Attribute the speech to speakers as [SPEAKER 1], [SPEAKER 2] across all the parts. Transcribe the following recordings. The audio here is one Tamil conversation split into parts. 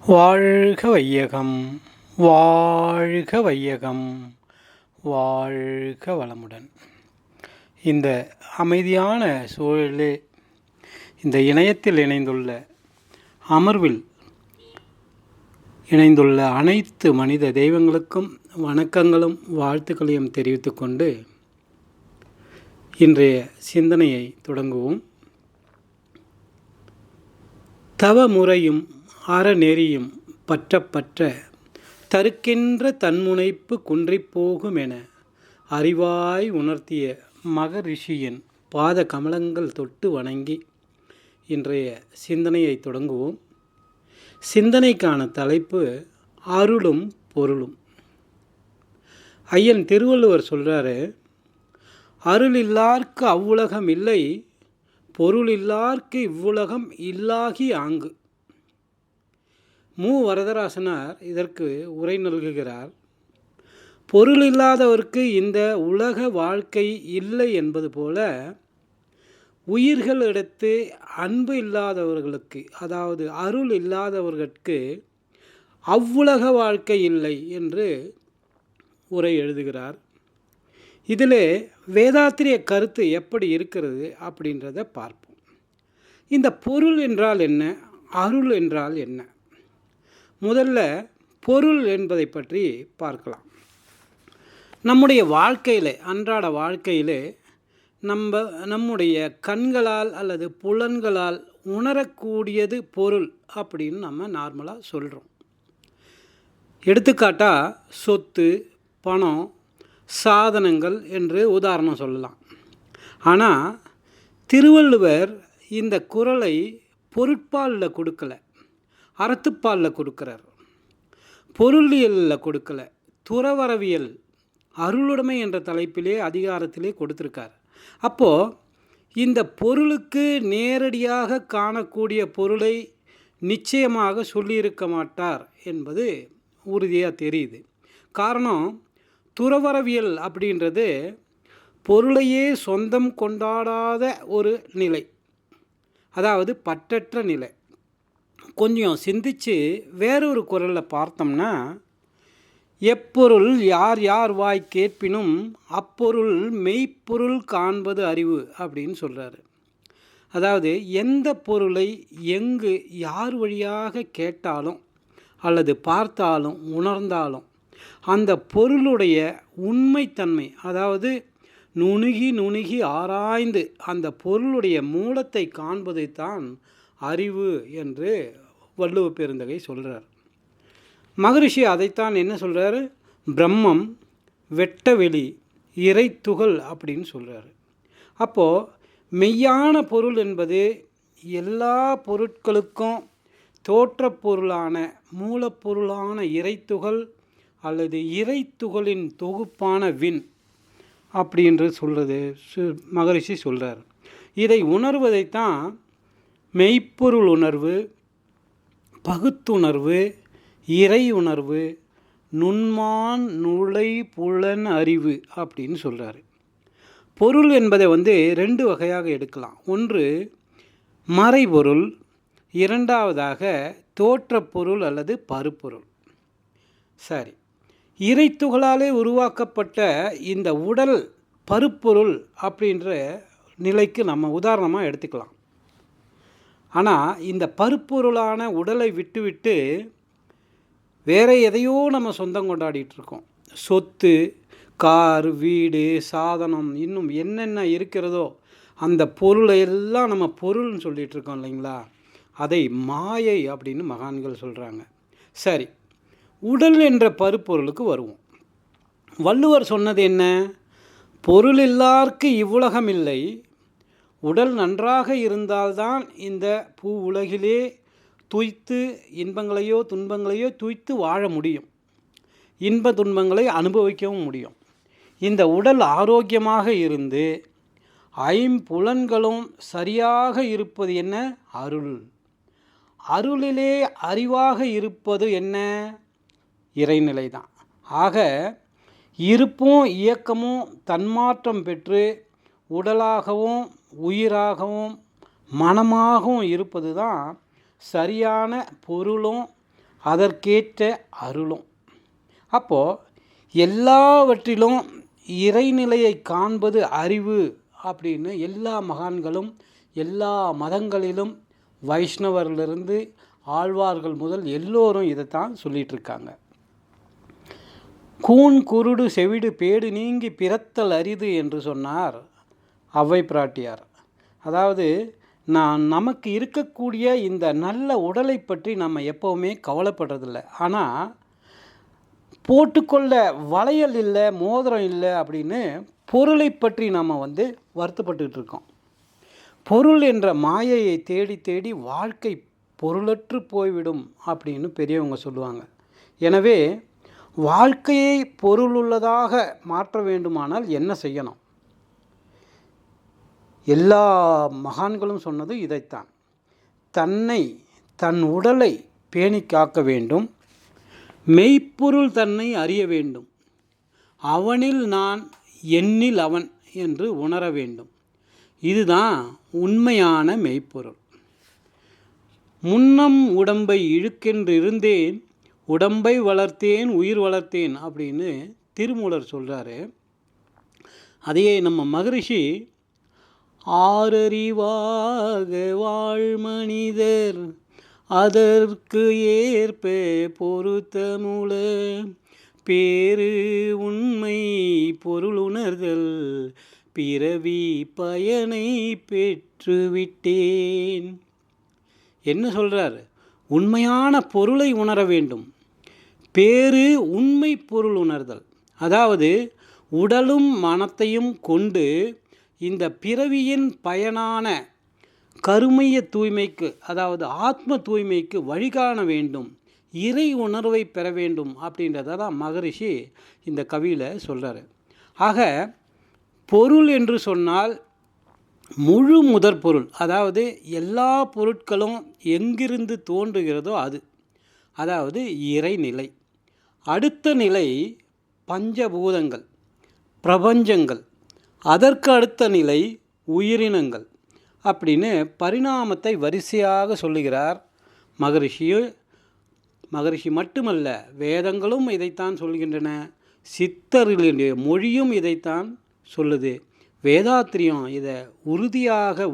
[SPEAKER 1] வாழ்க வையகம், வாழ்க வையகம், வாழ்க வளமுடன். இந்த அமைதியான சூழலே இந்த இணையத்தில் இணைந்துள்ள அமர்வில் இணைந்துள்ள அனைத்து மனித தெய்வங்களுக்கும் வணக்கங்களும் வாழ்த்துக்களையும் தெரிவித்துக்கொண்டு இன்றைய சிந்தனையை தொடங்குவோம். தவமுறையும் அறநெறியும் பற்ற தருக்கின்ற தன்முனைப்பு குன்றிப்போகும் என அறிவாய் உணர்த்திய மகரிஷியின் பாத கமலங்கள் தொட்டு வணங்கி இன்றைய சிந்தனையை தொடங்குவோம். சிந்தனைக்கான தலைப்பு அருளும் பொருளும். ஐயன் திருவள்ளுவர் சொல்கிறாரு, அருள் இல்லார்க்கு அவ்வுலகம் இல்லை, பொருள் இல்லார்க்கு இவ்வுலகம் இல்லாகி ஆங்கு. வரதராசனார் இதற்கு உரை நல்குகிறார். பொருள் இல்லாதவருக்கு இந்த உலக வாழ்க்கை இல்லை என்பது போல உயிர்களிடத்து அன்பு இல்லாதவர்களுக்கு, அதாவது அருள் இல்லாதவர்களுக்கு அவ்வுலக வாழ்க்கை இல்லை என்று உரை எழுதுகிறார். இதில் வேதாத்திரிய கருத்து எப்படி இருக்கிறது அப்படின்றத பார்ப்போம். இந்த பொருள் என்றால் என்ன, அருள் என்றால் என்ன? முதல்ல பொருள் என்பதை பற்றி பார்க்கலாம். நம்முடைய வாழ்க்கையில், அன்றாட வாழ்க்கையில் நம்முடைய கண்களால் அல்லது புலன்களால் உணரக்கூடியது பொருள் அப்படின்னு நம்ம நார்மலாக சொல்கிறோம். எடுத்துக்காட்டாக சொத்து, பணம், சாதனங்கள் என்று உதாரணம் சொல்லலாம். ஆனால் திருவள்ளுவர் இந்த குறளை பொருட்பாலில் கொடுக்கலை, அறத்துப்பாலில் கொடுக்குறார். பொருளியலில் கொடுக்கல, துறவரவியல் அருளுடைமை என்ற தலைப்பிலே அதிகாரத்திலே கொடுத்துருக்கார். அப்போது இந்த பொருளுக்கு நேரடியாக காணக்கூடிய பொருளை நிச்சயமாக சொல்லியிருக்க மாட்டார் என்பது உறுதியாக தெரியுது. காரணம், துறவரவியல் அப்படின்றது பொருளையே சொந்தம் கொண்டாடாத ஒரு நிலை, அதாவது பற்றற்ற நிலை. கொஞ்சம் சிந்தித்து வேறொரு குறளில் பார்த்தோம்னா, எப்பொருள் யார் யார் வாய் கேட்பினும் அப்பொருள் மெய்ப்பொருள் காண்பது அறிவு அப்படின்னு சொல்கிறாரு. அதாவது எந்த பொருளை எங்கு யார் வழியாக கேட்டாலும் அல்லது பார்த்தாலும் உணர்ந்தாலும் அந்த பொருளுடைய உண்மைத்தன்மை, அதாவது நுணுகி ஆராய்ந்து அந்த பொருளுடைய மூலத்தை காண்பதைத்தான் அறிவு என்று வள்ளுவ பெருந்தகை சொல்கிறார். மகரிஷி அதைத்தான் என்ன சொல்கிறாரு, பிரம்மம், வெட்டவெளி, இறைத்துகள் அப்படின்னு சொல்கிறாரு. அப்போது மெய்யான பொருள் என்பது எல்லா பொருட்களுக்கும் தோற்றப்பொருளான மூலப்பொருளான இறைத்துகள் அல்லது இறைத்துகளின் தொகுப்பான விண் அப்படின்று சொல்கிறது மகரிஷி சொல்கிறார். இதை உணர்வதைத்தான் மெய்ப்பொருள் உணர்வு, பகுத்துணர்வு, இறை உணர்வு, நுண்மான் நுழை புலன் அறிவு அப்படின்னு சொல்கிறாரு. பொருள் என்பதை ரெண்டு வகையாக எடுக்கலாம். ஒன்று மறைபொருள், இரண்டாவதாக தோற்றப்பொருள் அல்லது பருப்பொருள். சரி, இறைத்துகளாலே உருவாக்கப்பட்ட இந்த உடல் பருப்பொருள் அப்படின்ற நிலைக்கு நம்ம உதாரணமாக எடுத்துக்கலாம். ஆனால் இந்த பருப்பொருளான உடலை விட்டு வேறு எதையோ நம்ம சொந்தம் கொண்டாடிட்டுருக்கோம். சொத்து, கார், வீடு, சாதனம், இன்னும் என்னென்ன இருக்கிறதோ அந்த பொருளை எல்லாம் நம்ம பொருள்னு சொல்லிகிட்ருக்கோம் இல்லைங்களா? அதை மாயை அப்படின்னு மகான்கள் சொல்கிறாங்க. சரி, உடல் என்ற பருப்பொருளுக்கு வருவோம். வள்ளுவர் சொன்னது என்ன? பொருள் இல்லார்க்கு இவ்வுலகம் இல்லை, உடல் நன்றாக இருந்தால்தான் இந்த பூ உலகிலே துய்த்து இன்பங்களையோ துன்பங்களையோ துய்த்து வாழ முடியும், இன்ப துன்பங்களை அனுபவிக்கவும் முடியும். இந்த உடல் ஆரோக்கியமாக இருந்து ஐம்புலன்களும் சரியாக இருப்பது என்ன? அருள். அருளிலே அறிவாக இருப்பது என்ன? இறைநிலை தான். ஆக இருப்பும் இயக்கமும் தன்மாற்றம் பெற்று உடலாகவும் உயிராகவும் மனமாகவும் இருப்பது தான் சரியான பொருளும் அதற்கேற்ற அருளும். அப்போது எல்லாவற்றிலும் இறைநிலையை காண்பது அறிவு அப்படின்னு எல்லா மகான்களும் எல்லா மதங்களிலும் வைஷ்ணவரிலிருந்து ஆழ்வார்கள் முதல் எல்லோரும் இதைத்தான் சொல்லிகிட்ருக்காங்க. கூன் குருடு செவிடு பேடு நீங்கி பிறத்தல் அரிது என்று சொன்னார் ஔவை பிராட்டியார். அதாவது நமக்கு இருக்கக்கூடிய இந்த நல்ல உடலை பற்றி நம்ம எப்போவுமே கவலைப்படுறதில்ல. ஆனால் போட்டுக்கொள்ள வளையல் இல்லை, மோதிரம் இல்லை அப்படின்னு பொருளை பற்றி நம்ம வருத்தப்பட்டுக்கிட்டு இருக்கோம். பொருள் என்ற மாயையை தேடி தேடி வாழ்க்கை பொருளற்று போய்விடும் அப்படின்னு பெரியவங்க சொல்லுவாங்க. எனவே வாழ்க்கையை பொருளுள்ளதாக மாற்ற வேண்டுமானால் என்ன செய்யணும்? எல்லா மகான்களும் சொன்னது இதைத்தான். தன் உடலை பேணி காக்க வேண்டும். மெய்ப்பொருள் தன்னை அறிய வேண்டும். அவனில் நான், என்னில் அவன் என்று உணர வேண்டும். இதுதான் உண்மையான மெய்ப்பொருள். முன்னம் உடம்பை இழுக்கென்று இருந்தேன், உடம்பை வளர்த்தேன், உயிர் வளர்த்தேன் அப்படின்னு திருமூலர் சொல்கிறாரு. அதையே நம்ம மகரிஷி ஆறறிவாக வாழ்மனிதர் அதற்கு ஏற்ப பொருத்தமுள பேரு உண்மை பொருளுணர்தல் பிறவி பயனை பெற்றுவிட்டேன். என்ன சொல்கிறார்? உண்மையான பொருளை உணர வேண்டும். பேரு உண்மை பொருள் உணர்தல், அதாவது உடலும் மனத்தையும் கொண்டு இந்த பிறவியின் பயனான கருமைய தூய்மைக்கு, அதாவது ஆத்ம தூய்மைக்கு வழிகாண வேண்டும், இறை உணர்வை பெற வேண்டும் அப்படின்றத தான் மகரிஷி இந்த கவியில் சொல்கிறார். ஆக பொருள் என்று சொன்னால் முழு முதற் பொருள், அதாவது எல்லா பொருட்களும் எங்கிருந்து தோன்றுகிறதோ அது, அதாவது இறைநிலை. அடுத்த நிலை பஞ்சபூதங்கள், பிரபஞ்சங்கள். அதற்கு அடுத்த நிலை உயிரினங்கள் அப்படின்னு பரிணாமத்தை வரிசையாக சொல்லுகிறார் மகரிஷி. மகரிஷி மட்டுமல்ல, வேதங்களும் இதைத்தான் சொல்கின்றன. சித்தர்களுடைய மொழியும் இதைத்தான் சொல்லுது. வேதாத்திரியம் இதை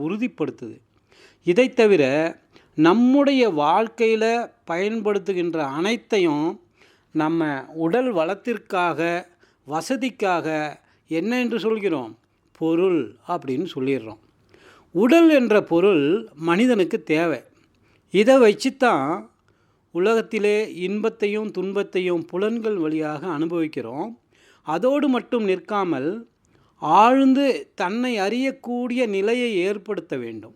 [SPEAKER 1] உறுதிப்படுத்துது. இதை தவிர நம்முடைய வாழ்க்கையில் பயன்படுத்துகின்ற அனைத்தையும் நம்ம உடல் வளத்திற்காக, வசதிக்காக என்ன என்று சொல்கிறோம்? பொருள் அப்படின்னு சொல்லிடுறோம். உடல் என்ற பொருள் மனிதனுக்கு தேவை. இதை வச்சுத்தான் உலகத்திலே இன்பத்தையும் துன்பத்தையும் புலன்கள் வழியாக அனுபவிக்கிறோம். அதோடு மட்டும் நிற்காமல் ஆழ்ந்து தன்னை அறியக்கூடிய நிலையை ஏற்படுத்த வேண்டும்.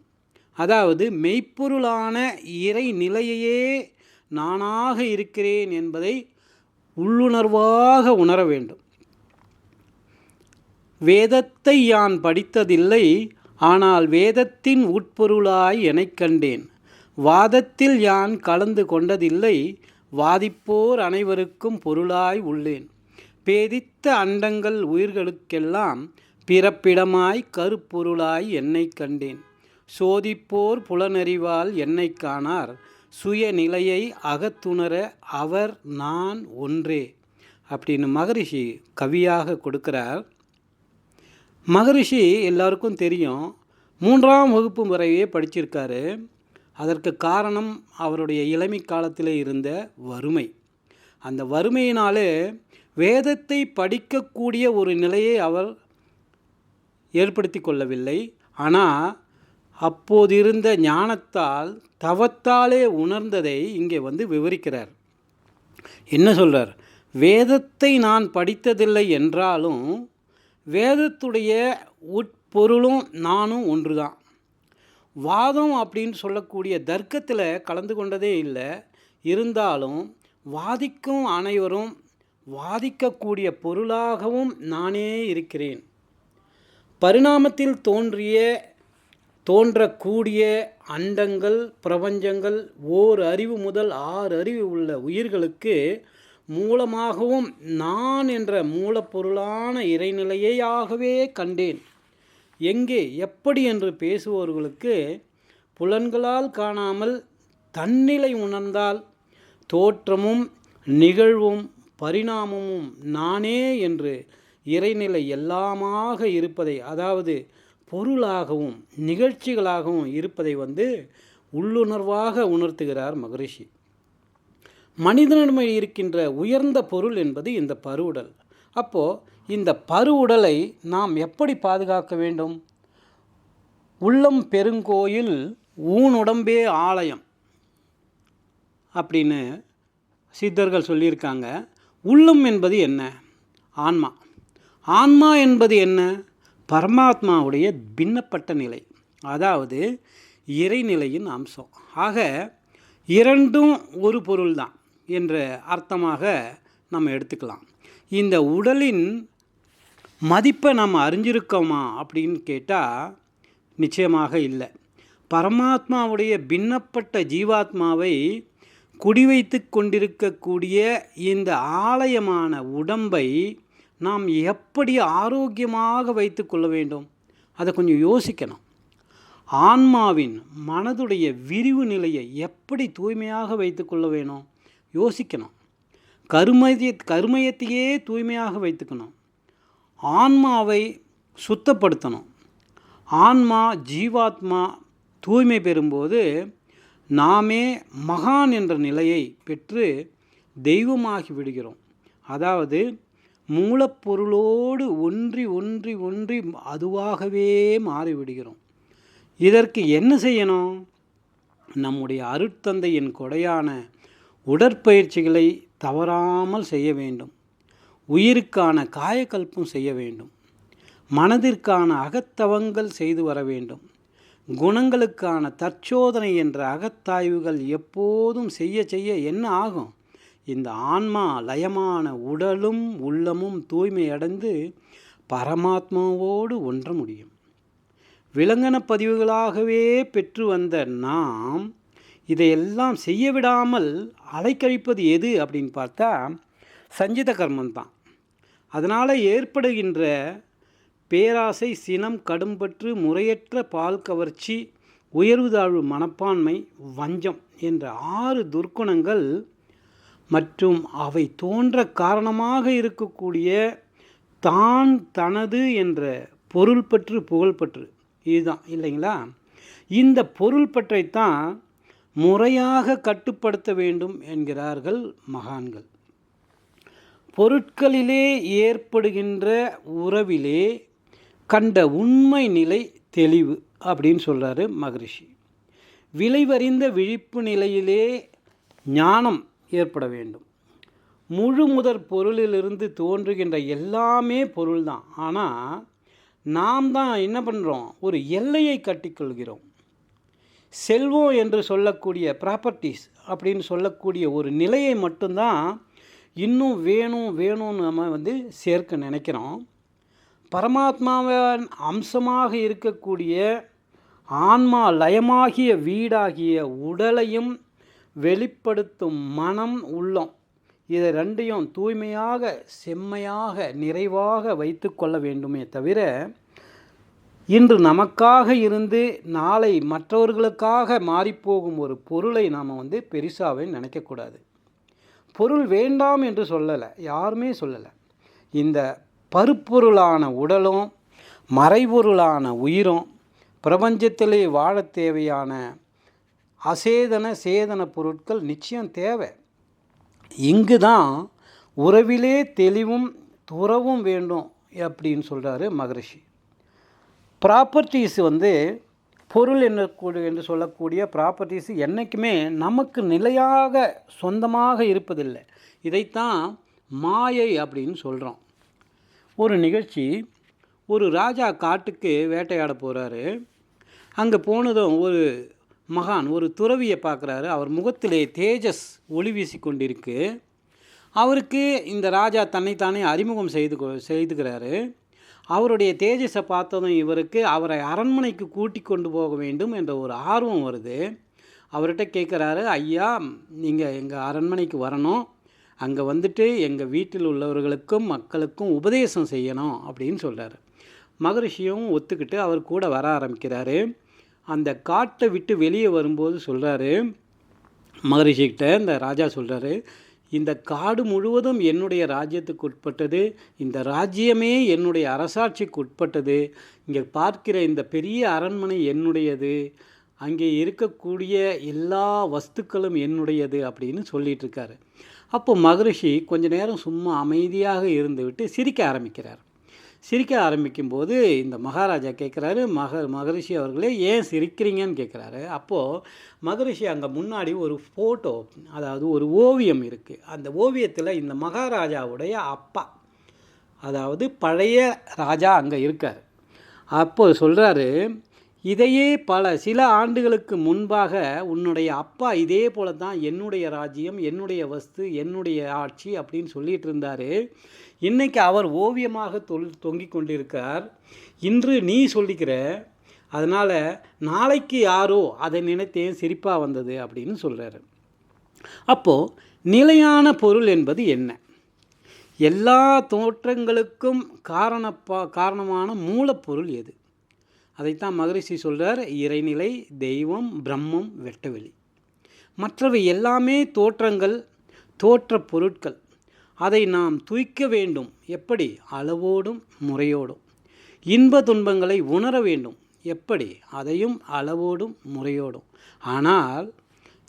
[SPEAKER 1] அதாவது மெய்ப்பொருளான இறை நிலையையே நானாக இருக்கிறேன் என்பதை உள்ளுணர்வாக உணர வேண்டும். வேதத்தை யான் படித்ததில்லை, ஆனால் வேதத்தின் உட்பொருளாய் எனக் கண்டேன். வாதத்தில் யான் கலந்து கொண்டதில்லை, வாதிப்போர் அனைவருக்கும் பொருளாய் உள்ளேன். பேதித்த அண்டங்கள் உயிர்களுக்கெல்லாம் பிறப்பிடமாய் கருப்பொருளாய் என்னை கண்டேன். சோதிப்போர் புலனறிவால் என்னை காணார், சுயநிலையை அகத்துணர அவர் நான் ஒன்றே அப்படின்னு மகரிஷி கவியாக கொடுக்கிறார். மகரிஷி எல்லாருக்கும் தெரியும், 3ஆம் வகுப்பு முறையே படிச்சிருக்காரு. அதற்கு காரணம் அவருடைய இளமை காலத்தில் இருந்த வறுமை. அந்த வறுமையினாலே வேதத்தை படிக்கக்கூடிய ஒரு நிலையை அவர் ஏற்படுத்தி கொள்ளவில்லை. ஆனால் அப்போது இருந்த ஞானத்தால், தவத்தாலே உணர்ந்ததை இங்கே விவரிக்கிறார். என்ன சொல்கிறார்? வேதத்தை நான் படித்ததில்லை என்றாலும் வேதத்துடைய உட்பொருளும் நானும் ஒன்று தான். வாதம் அப்படின்னு சொல்லக்கூடிய தர்க்கத்தில் கலந்து கொண்டதே இல்லை. இருந்தாலும் வாதிக்கும் அனைவரும் வாதிக்கக்கூடிய பொருளாகவும் நானே இருக்கிறேன். பரிணாமத்தில் தோன்றக்கூடிய அண்டங்கள், பிரபஞ்சங்கள், ஓர் அறிவு முதல் 6 அறிவு உள்ள உயிர்களுக்கு மூலமாகவும் நான் என்ற மூலப்பொருளான இறைநிலையாகவே கண்டேன். எங்கே, எப்படி என்று பேசுபவர்களுக்கு புலன்களால் காணாமல் தன்னிலை உணர்ந்தால் தோற்றமும் நிகழ்வும் பரிணாமமும் நானே என்று இறைநிலை எல்லாமாக இருப்பதை, அதாவது பொருளாகவும் நிகழ்ச்சிகளாகவும் இருப்பதை உள்ளுணர்வாக உணர்த்துகிறார் மகரிஷி. மனிதனிடம் இருக்கின்ற உயர்ந்த பொருள் என்பது இந்த பருவுடல். அப்போது இந்த பருவுடலை நாம் எப்படி பாதுகாக்க வேண்டும்? உள்ளம் பெருங்கோயில் ஊனுடம்பே ஆலயம் அப்படின்னு சித்தர்கள் சொல்லியிருக்காங்க. உள்ளம் என்பது என்ன? ஆன்மா. ஆன்மா என்பது என்ன? பரமாத்மாவுடைய பின்னப்பட்ட நிலை, அதாவது இறைநிலையின் அம்சம். ஆக இரண்டும் ஒரு பொருள்தான் என்ற அர்த்தமாக நம்ம எடுத்துக்கலாம். இந்த உடலின் மதிப்பை நம்ம அறிஞ்சிருக்கோமா அப்படின்னு கேட்டால் நிச்சயமாக இல்லை. பரமாத்மாவுடைய பின்னப்பட்ட ஜீவாத்மாவை குடிவைத்து கொண்டிருக்கக்கூடிய இந்த ஆலயமான உடம்பை நாம் எப்படி ஆரோக்கியமாக வைத்து கொள்ள வேண்டும்? அதை கொஞ்சம் யோசிக்கணும். ஆன்மாவின் மனதுடைய விரிவு நிலையை எப்படி தூய்மையாக வைத்து கொள்ள வேணும்? யோசிக்கணும். கருமயத்தையே தூய்மையாக வைத்துக்கணும். ஆன்மாவை சுத்தப்படுத்தணும். ஆன்மா ஜீவாத்மா தூய்மை பெறும்போது நாமே மகான் என்ற நிலையை பெற்று தெய்வமாகி விடுகிறோம். அதாவது மூலப்பொருளோடு ஒன்றி ஒன்றி ஒன்றி அதுவாகவே மாறிவிடுகிறோம். இதற்கு என்ன செய்யணும்? நம்முடைய அருட்தந்தையின் கொடையான உடற்பயிற்சிகளை தவறாமல் செய்ய வேண்டும். உயிருக்கான காயக்கல்பம் செய்ய வேண்டும். மனதிற்கான அகத்தவங்கள் செய்து வர வேண்டும். குணங்களுக்கான தற்சோதனை என்ற அகத்தாய்வுகள் எப்போதும் செய்ய செய்ய என்ன ஆகும்? இந்த ஆன்மா லயமான உடலும் உள்ளமும் தூய்மையடைந்து பரமாத்மாவோடு ஒன்ற முடியும். விலங்கன பதிவுகளாகவே பெற்று வந்த நாம் இதையெல்லாம் செய்ய விடாமல் அலைக்கழிப்பது எது அப்படின்னு பார்த்தா சஞ்சித கர்மந்தான். அதனால் ஏற்படுகின்ற பேராசை, சினம், கடும்பற்று, முறையற்ற பால் கவர்ச்சி, உயர்வு தாழ்வு மனப்பான்மை, வஞ்சம் என்ற 6 துர்க்குணங்கள் மற்றும் அவை தோன்ற காரணமாக இருக்கக்கூடிய தான், தனது என்ற பொருள் பற்று, புகழ்பற்று, இதுதான் இல்லைங்களா? இந்த பொருள் பற்றைத்தான் முறையாக கட்டுப்படுத்த வேண்டும் என்கிறார்கள் மகான்கள். பொருட்களிலே ஏற்படுகின்ற உறவிலே கண்ட உண்மை நிலை தெளிவு அப்படின்னு சொல்கிறாரு மகரிஷி. விளைவறிந்த விழிப்பு நிலையிலே ஞானம் ஏற்பட வேண்டும். முழு முதற் பொருளிலிருந்து தோன்றுகின்ற எல்லாமே பொருள்தான். ஆனால் நாம் தான் என்ன பண்ணுறோம்? ஒரு எல்லையை கட்டிக்கொள்கிறோம். செல்வம் என்று சொல்லக்கூடிய ப்ராப்பர்ட்டிஸ் அப்படின்னு சொல்லக்கூடிய ஒரு நிலையை மட்டும்தான் இன்னும் வேணும்னு நம்ம சேர்க்க நினைக்கிறோம். பரமாத்மாவின் அம்சமாக இருக்கக்கூடிய ஆன்மா லயமாகிய வீடாகிய உடலையும் வெளிப்படுத்தும் மனம், உள்ளம், இதை ரெண்டையும் தூய்மையாக செம்மையாக நிறைவாக வைத்து கொள்ள வேண்டுமே தவிர இன்று நமக்காக இருந்து நாளை மற்றவர்களுக்காக மாறிப்போகும் ஒரு பொருளை நாம் பெருசாவே நினைக்கக்கூடாது. பொருள் வேண்டாம் என்று சொல்லலை, யாருமே சொல்லலை. இந்த பருப்பொருளான உடலும் மறைபொருளான உயிரும் பிரபஞ்சத்திலே வாழ தேவையான அசேதன சேதன பொருட்கள் நிச்சயம் தேவை. இங்கு தான் உறவிலே தெளிவும் துறவும் வேண்டும் அப்படின்னு சொல்கிறாரு மகரிஷி. ப்ராப்பர்ட்டிஸ் பொருள் என்று சொல்லக்கூடிய ப்ராப்பர்ட்டிஸ் என்றைக்குமே நமக்கு நிலையாக சொந்தமாக இருப்பதில்லை. இதைத்தான் மாயை அப்படின்னு சொல்கிறோம். ஒரு நிகழ்ச்சி, ஒரு ராஜா காட்டுக்கு வேட்டையாட போகிறாரு. அங்கே போனதும் ஒரு மகான் ஒரு துறவியை பார்க்குறாரு. அவர் முகத்திலே தேஜஸ் ஒளி வீசி கொண்டிருக்கு. அவருக்கு இந்த ராஜா தன்னைத்தானே அறிமுகம் செய்துக்கிறாரு. அவருடைய தேஜஸை பார்த்ததும் இவருக்கு அவரை அரண்மனைக்கு கூட்டி கொண்டு போக வேண்டும் என்ற ஒரு ஆர்வம் வருது. அவர்கிட்ட கேட்குறாரு, ஐயா நீங்கள் எங்கள் அரண்மனைக்கு வரணும், அங்கே எங்கள் வீட்டில் உள்ளவர்களுக்கும் மக்களுக்கும் உபதேசம் செய்யணும் அப்படின்னு சொல்கிறாரு. மகரிஷியும் ஒத்துக்கிட்டு அவர் கூட வர ஆரம்பிக்கிறாரு. அந்த காட்டை விட்டு வெளியே வரும்போது சொல்கிறாரு, மகரிஷிக்கிட்ட இந்த ராஜா சொல்கிறாரு, இந்த காடு முழுவதும் என்னுடைய ராஜ்யத்துக்கு உட்பட்டது, இந்த ராஜ்யமே என்னுடைய அரசாட்சிக்கு உட்பட்டது, இங்கே பார்க்கிற இந்த பெரிய அரண்மனை என்னுடையது, அங்கே இருக்கக்கூடிய எல்லா வஸ்துக்களும் என்னுடையது அப்படின்னு சொல்லிகிட்ருக்காரு. அப்போ மகரிஷி கொஞ்ச நேரம் சும்மா அமைதியாக இருந்துவிட்டு சிரிக்க ஆரம்பிக்கிறார். சிரிக்க ஆரம்பிக்கும்போது இந்த மகாராஜா கேட்குறாரு, மகரிஷி அவர்களே ஏன் சிரிக்கிறீங்கன்னு கேட்குறாரு. அப்போது மகரிஷி அங்கே முன்னாடி ஒரு ஃபோட்டோ, அதாவது ஒரு ஓவியம் இருக்குது. அந்த ஓவியத்தில் இந்த மகாராஜாவுடைய அப்பா, அதாவது பழைய ராஜா அங்கே இருக்கார். அப்போ சொல்கிறாரு, இதையே சில ஆண்டுகளுக்கு முன்பாக உன்னுடைய அப்பா இதே போல தான் என்னுடைய ராஜ்யம், என்னுடைய வஸ்து, என்னுடைய ஆட்சி அப்படின்னு சொல்லிகிட்டு இருந்தார். இன்றைக்கி அவர் ஓவியமாக தொங்கிக் கொண்டிருக்கார். இன்று நீ சொல்லிக்கிற, அதனால் நாளைக்கு யாரோ அதை நினைத்தேன் சிரிப்பாக வந்தது அப்படின்னு சொல்கிறாரு. அப்போது நிலையான பொருள் என்பது என்ன? எல்லா தோற்றங்களுக்கும் காரணமான மூலப்பொருள் எது? அதைத்தான் மகரிஷி சொல்கிறார், இறைநிலை, தெய்வம், பிரம்மம், வெட்டவெளி. மற்றவை எல்லாமே தோற்றங்கள், தோற்ற பொருட்கள். அதை நாம் தூய்க்க வேண்டும். எப்படி? அளவோடும் முறையோடும். இன்ப துன்பங்களை உணர வேண்டும். எப்படி? அதையும் அளவோடும் முறையோடும். ஆனால்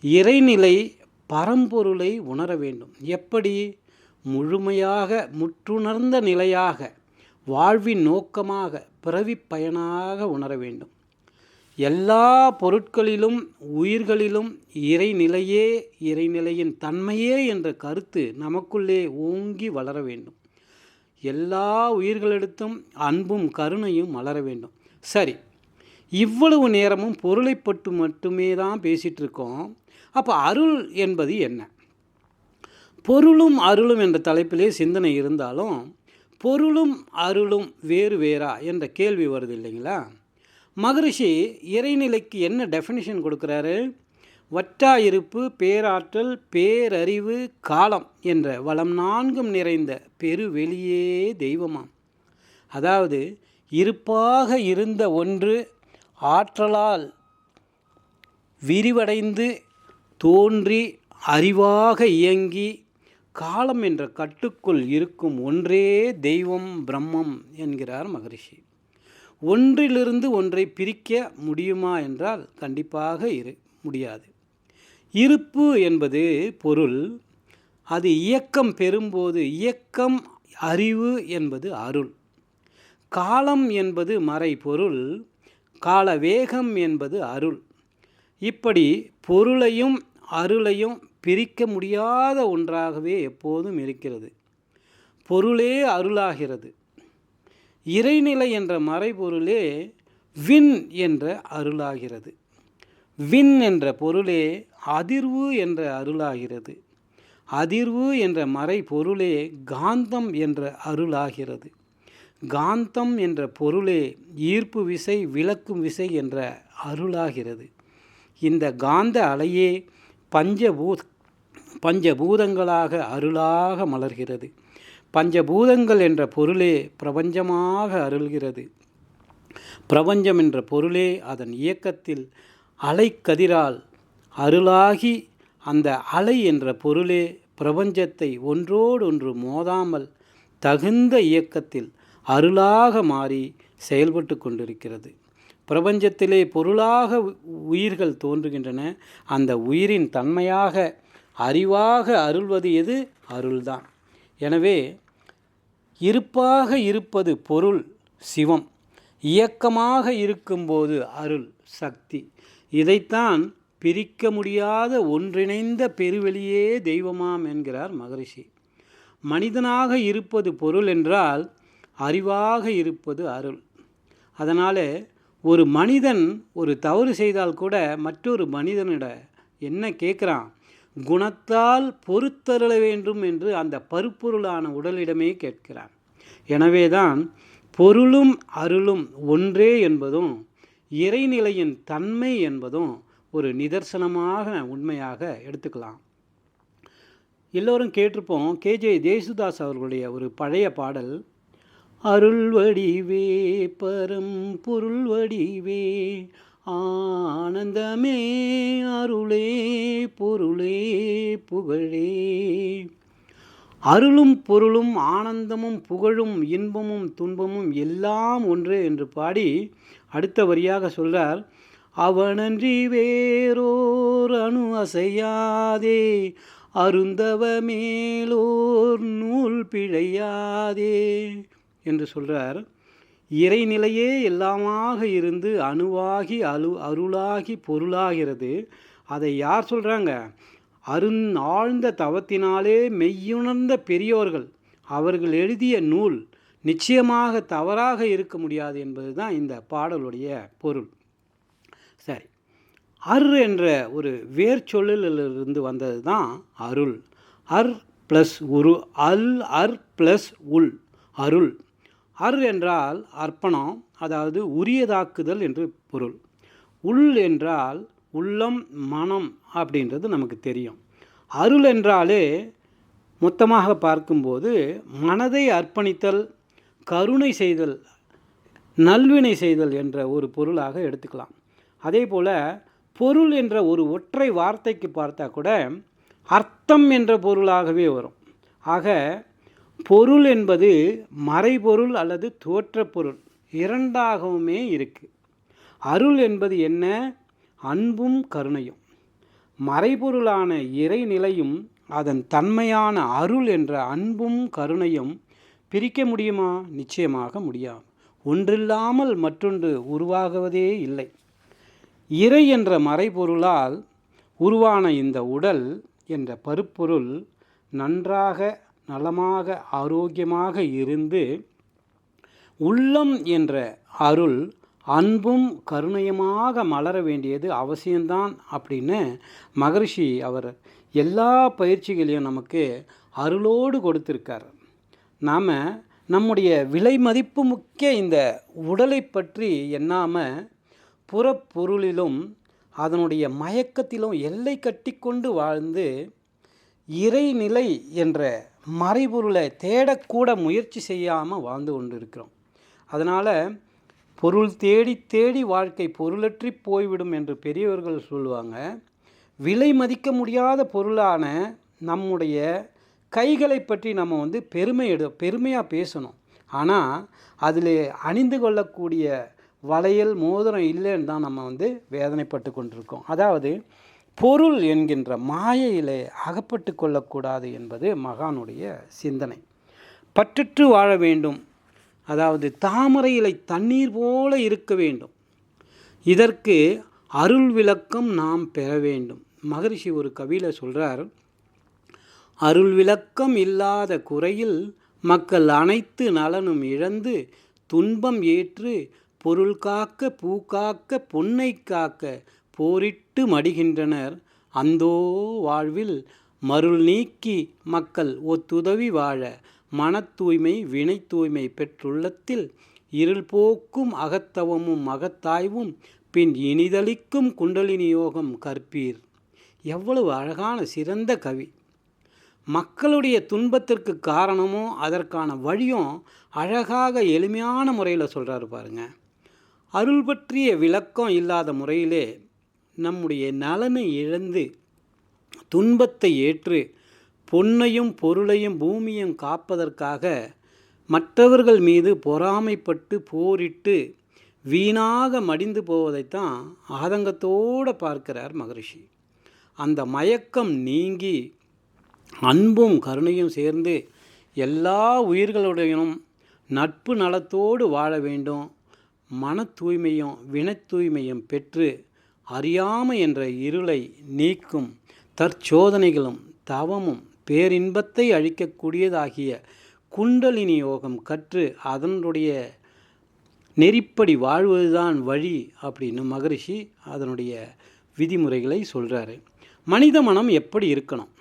[SPEAKER 1] இறைநிலை, பரம்பொருளை உணர வேண்டும். எப்படி? முழுமையாக, முற்றுணர்ந்த நிலையாக, வாழ்வின் நோக்கமாக, பிறவி பயனாக உணர வேண்டும். எல்லா பொருட்களிலும் உயிர்களிலும் இறைநிலையே, இறைநிலையின் தன்மையே என்ற கருத்து நமக்குள்ளே ஓங்கி வளர வேண்டும். எல்லா உயிர்களிடத்தும் அன்பும் கருணையும் மலர வேண்டும். சரி, இவ்வளவு நேரமும் பொருளை பற்றி மட்டுமே தான் பேசிகிட்டு இருக்கோம். அப்போ அருள் என்பது என்ன? பொருளும் அருளும் என்ற தலைப்பிலே சிந்தனை இருந்தாலும் பொருளும் அருளும் வேறு வேறா என்ற கேள்வி வருது இல்லைங்களா? மகரிஷி இறைநிலைக்கு என்ன டெஃபினிஷன் கொடுக்குறாரு? வற்றாயிருப்பு, பேராற்றல், பேரறிவு, காலம் என்ற வளம் நான்கும் நிறைந்த பெருவெளியே தெய்வமாம். அதாவது இருப்பாக இருந்த ஒன்று ஆற்றலால் விரிவடைந்து தோன்றி அறிவாக இயங்கி காலம் என்ற கட்டுக்குள் இருக்கும் ஒன்றே தெய்வம், பிரம்மம் என்கிறார் மகரிஷி. ஒன்றிலிருந்து ஒன்றை பிரிக்க முடியுமா என்றால் கண்டிப்பாக முடியாது. இருப்பு என்பது பொருள், அது இயக்கம் பெறும்போது இயக்கம், அறிவு என்பது அருள். காலம் என்பது மறைபொருள், கால வேகம் என்பது அருள். இப்படி பொருளையும் அருளையும் பிரிக்க முடியாத ஒன்றாகவே எப்போதும் இருக்கிறது. பொருளே அருளாகிறது. இறைநிலை என்ற மறைபொருளே விண் என்ற அருளாகிறது. விண் என்ற பொருளே அதிர்வு என்ற அருளாகிறது. அதிர்வு என்ற மறைபொருளே காந்தம் என்ற அருளாகிறது. காந்தம் என்ற பொருளே ஈர்ப்பு விசை, விலக்கும் விசை என்ற அருளாகிறது. இந்த காந்த அலையே பஞ்சபூதங்களாக அருளாக மலர்கிறது. பஞ்சபூதங்கள் என்ற பொருளே பிரபஞ்சமாக அருள்கிறது. பிரபஞ்சம் என்ற பொருளே அதன் இயக்கத்தில் அலைக்கதிரால் அருளாகி, அந்த அலை என்ற பொருளே பிரபஞ்சத்தை ஒன்றோடொன்று மோதாமல் தகுந்த இயக்கத்தில் அருளாக மாறி செயல்பட்டு கொண்டிருக்கிறது. பிரபஞ்சத்திலே பொருளாக உயிர்கள் தோன்றுகின்றன. அந்த உயிரின் தன்மையாக அறிவாக அருள்வது எது? அருள்தான். எனவே இருப்பாக இருப்பது பொருள் சிவம், இயக்கமாக இருக்கும்போது அருள் சக்தி. இதைத்தான் பிரிக்க முடியாத ஒன்றிணைந்த பெருவெளியே தெய்வமாம் என்கிறார் மகரிஷி. மனிதனாக இருப்பது பொருள் என்றால் அறிவாக இருப்பது அருள். அதனால் ஒரு மனிதன் ஒரு தவறு செய்தால் கூட மற்றொரு மனிதனிட என்ன கேட்குறான்? குணத்தால் பொறுத்தருள வேண்டும் என்று அந்த பருப்பொருளான உடலிடமே கேட்கிறான். எனவேதான் பொருளும் அருளும் ஒன்றே என்பதும் இறைநிலையின் தன்மை என்பதும் ஒரு நிதர்சனமாக உண்மையாக எடுத்துக்கலாம். எல்லோரும் கேட்டிருப்போம், கேஜே ஜேசுதாஸ் அவர்களுடைய ஒரு பழைய பாடல், அருள் வடிவே பரம் பொருள் வடிவே ஆனந்தமே அருளே பொருளே புகழே. அருளும் பொருளும் ஆனந்தமும் புகழும் இன்பமும் துன்பமும் எல்லாம் ஒன்று என்று பாடி அடுத்த வரியாக சொல்றார், அவனன்றி வேறோர் அணு அசையாதே, அருந்தவ மேலோர் நூல் பிழையாதே என்று சொல்றார். இறைநிலையே எல்லாமாக இருந்து அணுவாகி அருளாகி பொருளாகிறது. அதை யார் சொல்கிறாங்க? ஆழ்ந்த தவத்தினாலே மெய்யுணர்ந்த பெரியோர்கள். அவர்கள் எழுதிய நூல் நிச்சயமாக தவறாக இருக்க முடியாது என்பது தான் இந்த பாடலுடைய பொருள். சரி, என்ற ஒரு வேர்ச்சொல்லிலிருந்து வந்தது தான் அருள். ப்ளஸ் ப்ளஸ் உள், அருள். என்றால் அர்ப்பணம், அதாவது உரியதாக்குதல் என்று பொருள். உள் என்றால் உள்ளம், மனம் அப்படின்றது நமக்கு தெரியும். அருள் என்றாலே மொத்தமாக பார்க்கும்போது மனதை அர்ப்பணித்தல், கருணை செய்தல், நல்வினை செய்தல் என்ற ஒரு பொருளாக எடுத்துக்கலாம். அதே போல் பொருள் என்ற ஒரு ஒற்றை வார்த்தைக்கு பார்த்தா கூட அர்த்தம் என்ற பொருளாகவே வரும். ஆக பொருள் என்பது மறைபொருள் அல்லது தோற்ற பொருள் இரண்டாகவுமே இருக்குது. அருள் என்பது என்ன? அன்பும் கருணையும். மறைபொருளான இறைநிலையும் அதன் தன்மையான அருள் என்ற அன்பும் கருணையும் பிரிக்க முடியுமா? நிச்சயமாக முடியாது. ஒன்றில்லாமல் மற்றொன்று உருவாகுவதே இல்லை. இறை என்ற மறைபொருளால் உருவான இந்த உடல் என்ற பருப்பொருள் நன்றாக நலமாக ஆரோக்கியமாக இருந்து உள்ளம் என்ற அருள் அன்பும் கருணையுமாக மலர வேண்டியது அவசியம்தான் அப்படின்னு மகரிஷி அவர் எல்லா பயிற்சிகளையும் நமக்கு அருளோடு கொடுத்திருக்கார். நாம் நம்முடைய விலை மதிப்பு முக்கிய இந்த உடலை பற்றி எண்ணாமல் புறப்பொருளிலும் அதனுடைய மயக்கத்திலும் எல்லை கட்டி கொண்டு வாழ்ந்து இறைநிலை என்ற மறைபொருளை தேடக்கூட முயற்சி செய்யாமல் வாழ்ந்து கொண்டு இருக்கிறோம். அதனால் பொருள் தேடி தேடி வாழ்க்கை பொருளற்றி போய்விடும் என்று பெரியவர்கள் சொல்லுவாங்க. விலை மதிக்க முடியாத பொருளான நம்முடைய கைகளை பற்றி நம்ம பெருமையாக பேசணும். ஆனால் அதில் அணிந்து கொள்ளக்கூடிய வளையல் மோதிரம் இல்லைன்னு தான் நம்ம வேதனைப்பட்டு கொண்டிருக்கோம். அதாவது பொருள் என்கின்ற மாயையிலே அகப்பட்டு கொள்ளக்கூடாது என்பது மகானுடைய சிந்தனை. பற்றற்று வாழ வேண்டும், அதாவது தாமரை இலை தண்ணீர் போல இருக்க வேண்டும். இதற்கு அருள் விளக்கம் நாம் பெற வேண்டும். மகரிஷி ஒரு கவியில் சொல்கிறார், அருள் விளக்கம் இல்லாத குறையில் மக்கள் அனைத்து நலனும் இழந்து துன்பம் ஏற்று பொருள் காக்க பூ காக்க பொன்னை காக்க போரிட்டு மடிகின்றனர். அந்தோ வாழ்வில் மருள் நீக்கி மக்கள் ஒத்துதவி வாழ மன தூய்மை வினை தூய்மை பெற்றுள்ளத்தில் இருள் போக்கும் அகத்தவமும் அகத்தாய்வும் பின் இனிதளிக்கும் குண்டலினி யோகம் கற்பீர். எவ்வளவு அழகான சிறந்த கவி! மக்களுடைய துன்பத்திற்கு காரணமும் அதற்கான வழியும் அழகாக எளிமையான முறையில் சொல்கிறாரு பாருங்க. அருள் பற்றிய விளக்கம் இல்லாத முறையிலே நம்முடைய நலனை இழந்து துன்பத்தை ஏற்று பொன்னையும் பொருளையும் பூமியும் காப்பதற்காக மற்றவர்கள் மீது பொறாமைப்பட்டு போரிட்டு வீணாக மடிந்து போவதைத்தான் ஆதங்கத்தோடு பார்க்கிறார் மகரிஷி. அந்த மயக்கம் நீங்கி அன்பும் கருணையும் சேர்ந்து எல்லா உயிர்களுடையும் நட்பு நலத்தோடு வாழ வேண்டும். மன தூய்மையும் வினை தூய்மையும் பெற்று அறியாமை என்ற இருளை நீக்கும் தற்சோதனைகளும் தவமும் பேரின்பத்தை அழிக்கக்கூடியதாகிய குண்டலினி யோகம் கற்று அதனுடைய நெறிப்படி வாழ்வதுதான் வழி அப்படின்னு மகரிஷி அதனுடைய விதிமுறைகளை சொல்கிறாரு. மனித மனம் எப்படி இருக்கணும்?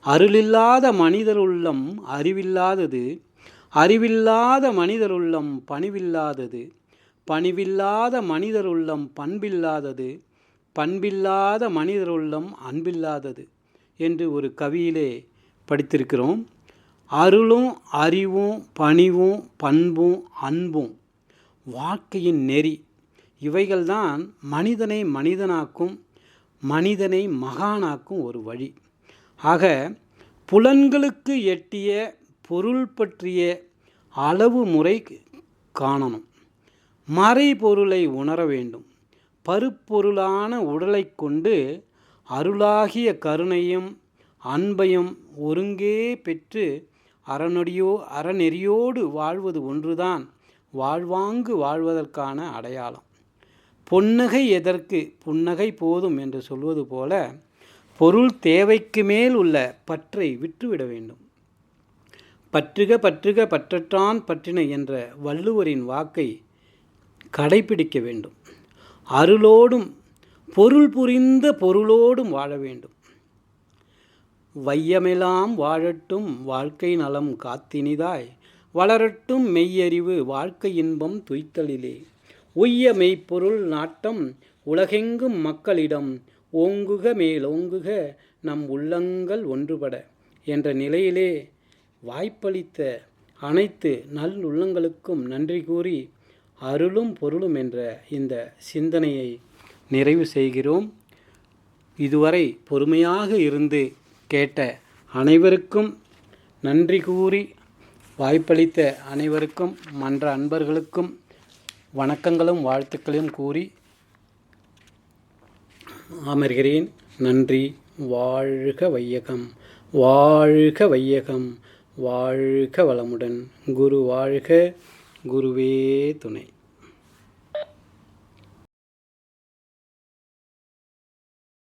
[SPEAKER 1] அருளில்லாத மனிதர் உள்ளம் அறிவில்லாதது, அறிவில்லாத மனிதர் உள்ளம் பணிவில்லாதது, பணிவில்லாத மனிதர் உள்ளம் பண்பில்லாதது, பண்பில்லாத மனிதர் உள்ளம் அன்பில்லாதது என்று ஒரு கவியிலே படித்திருக்கிறோம். அருளும் அறிவும் பணிவும் பண்பும் அன்பும் வாழ்க்கையின் நெறி. இவைகள்தான் மனிதனை மனிதனாக்கும், மனிதனை மகானாக்கும் ஒரு வழி. ஆக புலன்களுக்கு எட்டிய பொருள் பற்றிய அளவு முறை காணணும். மறைபொருளை உணர வேண்டும். பருப்பொருளான உடலை கொண்டு அருளாகிய கருணையும் அன்பையும் ஒருங்கே பெற்று அறநெறியோடு வாழ்வது ஒன்றுதான் வாழ்வாங்கு வாழ்வதற்கான அடையாளம். பொன்னகை எதற்கு, புன்னகை போதும் என்று சொல்வது போல பொருள் தேவைக்கு மேல் உள்ள பற்றை விட்டுவிட வேண்டும். பற்றுக பற்றுக பற்றற்றான் பற்றினை என்ற வள்ளுவரின் வாக்கை கடைபிடிக்க வேண்டும். அருளோடும் பொருள் புரிந்த பொருளோடும் வாழ வேண்டும். வையமெல்லாம் வாழட்டும் வாழ்க்கை நலம் காத்தினிதாய், வளரட்டும் மெய்யறிவு வாழ்க்கை இன்பம் துய்த்தலிலே, உய்ய மெய்ப்பொருள் நாட்டம் உலகெங்கும் மக்களிடம், ஓங்குக மேலோங்குக நம் உள்ளங்கள் ஒன்றுபட என்ற நிலையிலே வாய்ப்பளித்த அனைத்து நல்லுள்ளங்களுக்கும் நன்றி கூறி அருளும் பொருளும் என்ற இந்த சிந்தனையை நிறைவு செய்கிறோம். இதுவரை பொறுமையாக இருந்து கேட்ட அனைவருக்கும் நன்றி கூறி, வாய்ப்பளித்த அனைவருக்கும், மன்ற அன்பர்களுக்கும் வணக்கங்களும் வாழ்த்துக்களையும் கூறி அமர்கிறேன். நன்றி. வாழ்க வையகம், வாழ்க வையகம், வாழ்க வளமுடன். குரு வாழ்க, குருவே துணை.